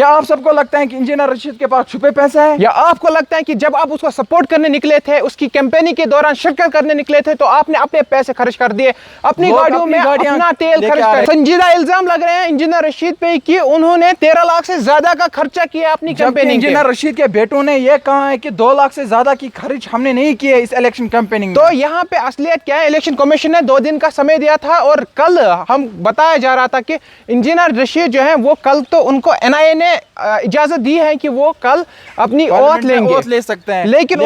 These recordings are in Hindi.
क्या आप सबको लगता है कि इंजीनियर रशीद के पास छुपे पैसे हैं, या आपको लगता है कि जब आप उसको सपोर्ट करने निकले थे, उसकी कैंपेनिंग के दौरान शिरकत करने निकले थे, तो आपने अपने पैसे खर्च कर दिए, अपनी गाड़ियों में अपना तेल खर्च कर? संजीदा इल्जाम लग रहे हैं इंजीनियर रशीद पे कि उन्होंने 13 लाख से ज्यादा का खर्चा किया अपनी कैंपेनिंग। इंजीनियर रशीद के बेटों ने यह कहा है कि 2 लाख से ज्यादा की खर्च हमने नहीं किया इस इलेक्शन कैंपेनिंग में। तो यहाँ पे असलियत क्या है? इलेक्शन कमीशन ने 2 दिन का समय दिया था और कल हम बताया जा रहा था कि इंजीनियर रशीद जो है वो कल, तो उनको एनआईए ने इजाजत दी है कि वो कल अपनी ओथ लेंगे, ओथ ले सकते हैं, लेकिन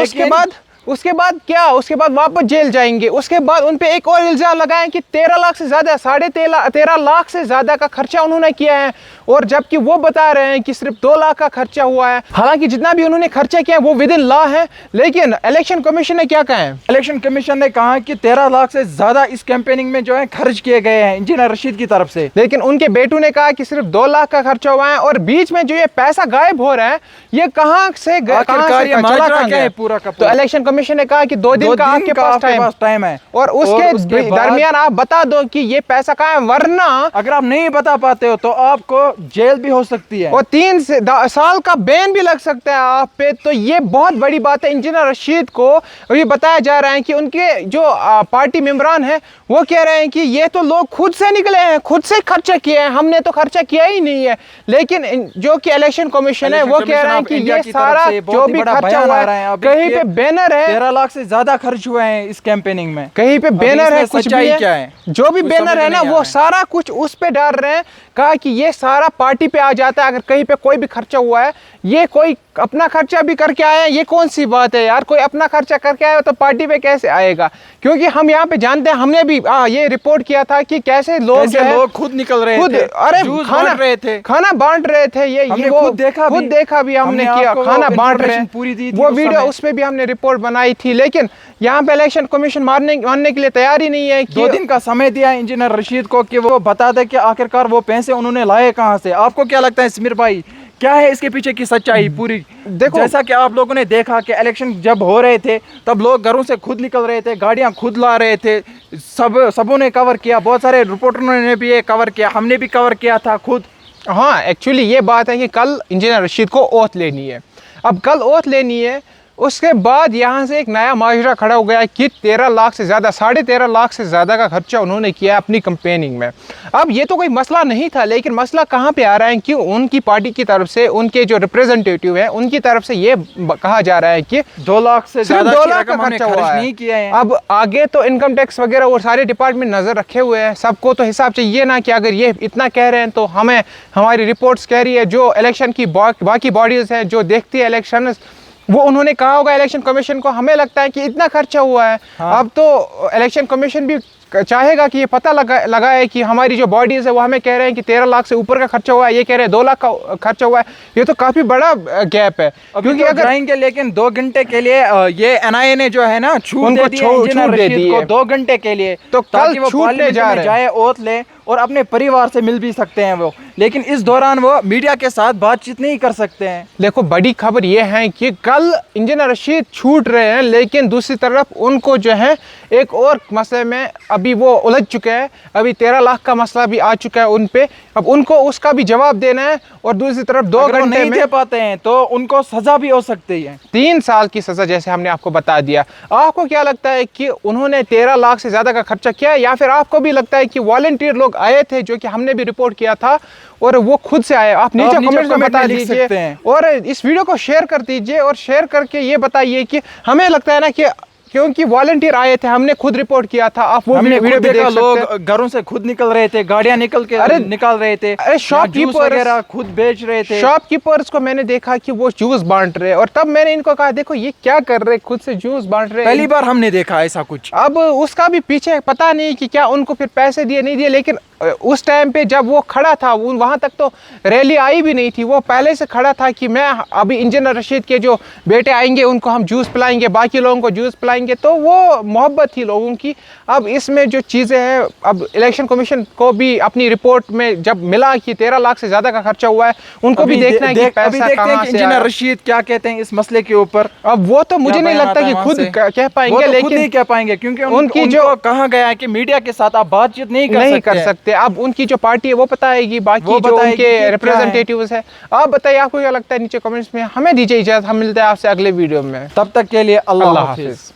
उसके बाद क्या? उसके बाद वापस जेल जाएंगे। उसके बाद उन पे एक और इल्जाम लगाएं कि 13 लाख से ज्यादा, 13.5 लाख से ज्यादा का खर्चा उन्होंने किया है, और जबकि वो बता रहे हैं कि सिर्फ 2 लाख का खर्चा हुआ है। हालांकि जितना भी उन्होंने खर्चा किया है वो विद इन लॉ है, लेकिन इलेक्शन कमीशन ने क्या कहा है? इलेक्शन कमीशन ने कहा कि 13 लाख से ज्यादा इस कैंपेनिंग में जो है खर्च किए गए हैं इंजीनियर रशीद की तरफ से, लेकिन उनके बेटू ने कहा कि सिर्फ 2 लाख का खर्चा हुआ है। और बीच में जो ये पैसा गायब हो रहा है, ये कहाँ से पूरा का पूरा? तो इलेक्शन कमीशन ने कहा कि 2 दिन का आपके पास टाइम है, और उसके दरमियान आप बता दो कि ये पैसा कहाँ है, वरना अगर आप नहीं बता पाते हो तो आपको जेल भी हो सकती है और 3 साल का बैन भी लग सकता है आप पे। तो ये बहुत बड़ी बात है। इंजीनियर रशीद को अभी बताया जा रहा है कि उनके जो पार्टी मेंबरान हैं वो कह रहे हैं कि ये तो लोग खुद से निकले हैं, खुद से खर्चा किए हैं, हमने तो खर्चा किया ही नहीं है। लेकिन जो कि इलेक्शन कमीशन है वो कह रहे हैं कि ये सारा जो भी खर्चा हुआ है, कहीं पे बैनर है 13 लाख से ज्यादा खर्च हुए हैं इस कैंपेनिंग में, कहीं पे बैनर है, कुछ भी क्या है, जो भी बैनर है ना वो सारा कुछ उस पे डाल रहे हैं। कहा कि ये सारा पार्टी पे आ जाता है, अगर कहीं पे कोई भी खर्चा हुआ है, ये कोई अपना खर्चा भी करके आया, ये कौन सी बात है यार? कोई अपना खर्चा करके आया तो पार्टी पे कैसे आएगा? क्योंकि हम यहाँ पे जानते हैं, हमने भी ये रिपोर्ट किया था कि कैसे लोग खुद निकल रहे थे, अरे खाना बांट रहे थे। ये वो खुद देखा भी हमने किया, खाना बांट रहे हैं, पूरी दी वो वीडियो, उस पे भी हमने रिपोर्ट बनाई थी। लेकिन यहाँ पे इलेक्शन कमीशन मानने के लिए तैयार ही नहीं है। 2 दिन का समय दिया इंजीनियर रशीद को कि वो बता दे कि आखिरकार वो पैसे उन्होंने लाए कहाँ से। आपको क्या लगता है समीर भाई, क्या है इसके पीछे की सच्चाई पूरी? देखो, जैसा कि आप लोगों ने देखा कि इलेक्शन जब हो रहे थे तब लोग घरों से खुद निकल रहे थे, गाड़ियां खुद ला रहे थे, सबों ने कवर किया, बहुत सारे रिपोर्टरों ने भी ये कवर किया, हमने भी कवर किया था खुद। हाँ, एक्चुअली ये बात है कि कल इंजीनियर रशीद को ओथ लेनी है। अब कल ओथ लेनी है, उसके बाद यहाँ से एक नया माजरा खड़ा हो गया कि 13 लाख से ज़्यादा, 13.5 लाख से ज़्यादा का खर्चा उन्होंने किया अपनी कैंपेनिंग में। अब ये तो कोई मसला नहीं था, लेकिन मसला कहाँ पे आ रहा है कि उनकी पार्टी की तरफ से, उनके जो रिप्रेजेंटेटिव हैं उनकी तरफ से ये कहा जा रहा है कि 2 लाख से ज़्यादा 2 लाख का खर्चा हुआ है, नहीं किया है। अब आगे तो इनकम टैक्स वगैरह वो सारे डिपार्टमेंट नज़र रखे हुए हैं, सबको तो हिसाब चाहिए ना कि अगर ये इतना कह रहे हैं तो हमें, हमारी रिपोर्ट्स कह रही है, जो इलेक्शन की बाकी बॉडीज़ हैं जो देखती है इलेक्शन, वो उन्होंने कहा होगा इलेक्शन कमीशन को, हमें लगता है कि इतना खर्चा हुआ है। हाँ। अब तो इलेक्शन कमीशन भी चाहेगा कि ये पता लगाए कि हमारी जो बॉडीज है वो हमें कह रहे हैं कि 13 लाख से ऊपर का खर्चा हुआ है, ये कह रहे हैं 2 लाख का खर्चा हुआ है। ये तो काफी बड़ा गैप है, क्योंकि अगर जाएंगे, लेकिन 2 घंटे के लिए ये एनआईए ने जो है ना छूट दे दी है 2 घंटे के लिए, तो कल वो छूटने जाए, ओथ ले और अपने परिवार से मिल भी सकते हैं वो, लेकिन इस दौरान वो मीडिया के साथ बातचीत नहीं कर सकते हैं। देखो, बड़ी खबर ये है कि कल इंजीनियर रशीद छूट रहे हैं, लेकिन दूसरी तरफ उनको जो है एक और मसले में अभी वो उलझ चुके हैं। अभी 13 लाख का मसला भी आ चुका है उन पे, अब उनको उसका भी जवाब देना है। और दूसरी तरफ 2 घंटे नहीं दे पाते हैं तो उनको सजा भी हो सकती है, 3 साल की सजा, जैसे हमने आपको बता दिया। आपको क्या लगता है कि उन्होंने 13 लाख से ज्यादा का खर्चा किया, या फिर आपको भी लगता है कि वॉलंटियर लोग आए थे, जो कि हमने भी रिपोर्ट किया था, और वो खुद से आए? आप नीचे कमेंट में बता दीजिए और इस वीडियो को शेयर कर दीजिए, और शेयर करके ये बताइए कि हमें लगता है ना कि क्योंकि वॉलंटियर आए थे, हमने खुद रिपोर्ट किया था, आप वो वीडियो भी देख सकते हैं। लोग घरों से खुद निकल रहे थे, गाड़ियां निकाल रहे थे, शॉपकीपर वगैरह खुद बेच रहे थे। शॉपकीपर्स को मैंने देखा कि वो जूस बांट रहे, और तब मैंने इनको कहा देखो ये क्या कर रहे, खुद से जूस बांट रहे। पहली बार हमने देखा ऐसा कुछ। अब उसका भी पीछे पता नहीं कि क्या उनको फिर पैसे दिए नहीं दिए, लेकिन उस टाइम पे जब वो खड़ा था, वहां तक तो रैली आई भी नहीं थी, वो पहले से खड़ा था कि मैं अभी इंजीनियर रशीद के जो बेटे आएंगे उनको हम जूस पिलाएंगे, बाकी लोगों को जूस पिलाएंगे, तो वो मोहब्बत थी लोगों की। अब इसमें जो चीज़ें हैं, अब इलेक्शन कमीशन को भी अपनी रिपोर्ट में जब मिला कि 13 लाख से ज़्यादा का खर्चा हुआ है, उनको भी देखना है कि पैसा कहाँ से। इंजीनियर रशीद क्या कहते हैं इस मसले के ऊपर? अब वो तो मुझे नहीं लगता कि खुद कह पाएंगे, लेकिन नहीं कह पाएंगे, क्योंकि उनकी जो कहा गया है कि मीडिया के साथ आप बातचीत नहीं कर सकते। अब उनकी जो पार्टी है वो बताएगी, बाकी वो जो बताएगी कि क्या उनके है। रिप्रेजेंटेटिव्स है। आप बताइए आपको क्या लगता है नीचे कमेंट्स में। हमें दीजिए इजाज़त, हम मिलते हैं आपसे अगले वीडियो में। तब तक के लिए अल्लाह अल्लाह हाफिज़। हाफिज़।